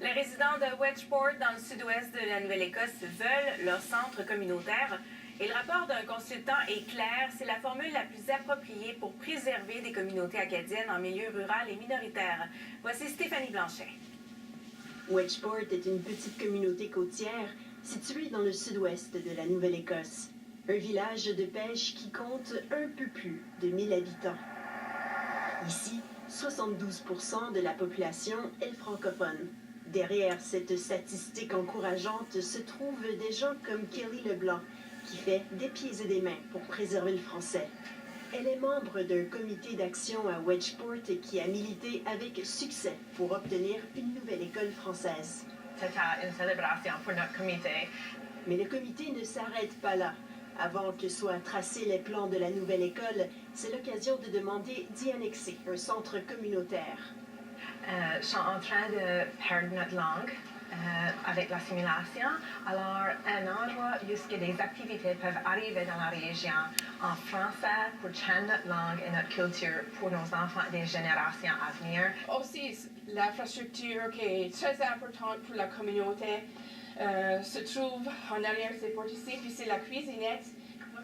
Les résidents de Wedgeport, dans le sud-ouest de la Nouvelle-Écosse, veulent leur centre communautaire. Et le rapport d'un consultant est clair, c'est la formule la plus appropriée pour préserver des communautés acadiennes en milieu rural et minoritaire. Voici Stéphanie Blanchet. Wedgeport est une petite communauté côtière située dans le sud-ouest de la Nouvelle-Écosse. Un village de pêche qui compte un peu plus de 1000 habitants. Ici, 72% de la population est francophone. Derrière cette statistique encourageante se trouvent des gens comme Kelly Leblanc, qui fait des pieds et des mains pour préserver le français. Elle est membre d'un comité d'action à Wedgeport qui a milité avec succès pour obtenir une nouvelle école française. C'était une célébration pour notre comité. Mais le comité ne s'arrête pas là. Avant que soient tracés les plans de la nouvelle école, c'est l'occasion de demander d'y annexer un centre communautaire. Je suis en train de perdre notre langue avec l'assimilation. Alors, un endroit où des activités peuvent arriver dans la région en français pour changer notre langue et notre culture pour nos enfants et des générations à venir. Aussi, l'infrastructure qui est très importante pour la communauté se trouve en arrière de ces portes ici, puis c'est la cuisinette.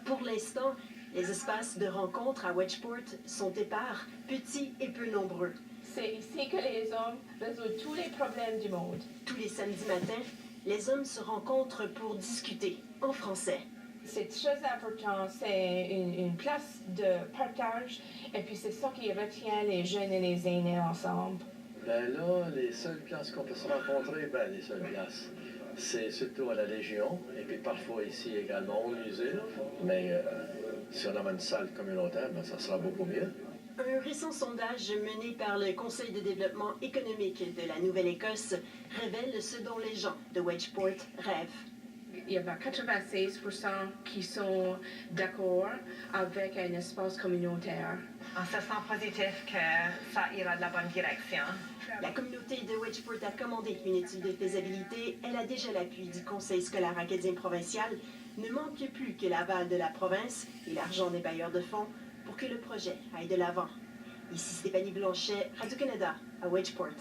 Pour l'instant, les espaces de rencontre à Wedgeport sont épars, petits et peu nombreux. C'est ici que les hommes résolvent tous les problèmes du monde. Tous les samedis matins, les hommes se rencontrent pour discuter en français. C'est très important, c'est une place de partage et puis c'est ça qui retient les jeunes et les aînés ensemble. Ben là, les seules places qu'on peut se rencontrer, les seules places, c'est surtout à la Légion et puis parfois ici également au musée. Mais si on a une salle communautaire, ça sera beaucoup mieux. Un récent sondage mené par le Conseil de développement économique de la Nouvelle-Écosse révèle ce dont les gens de Wedgeport rêvent. Il y a 96% qui sont d'accord avec un espace communautaire. On se sent positif que ça ira de la bonne direction. La communauté de Wedgeport a commandé une étude de faisabilité. Elle a déjà l'appui du Conseil scolaire acadien provincial. Ne manque plus que l'aval de la province et l'argent des bailleurs de fonds pour que le projet aille de l'avant. Ici Stéphanie Blanchet, Radio-Canada, à Wedgeport.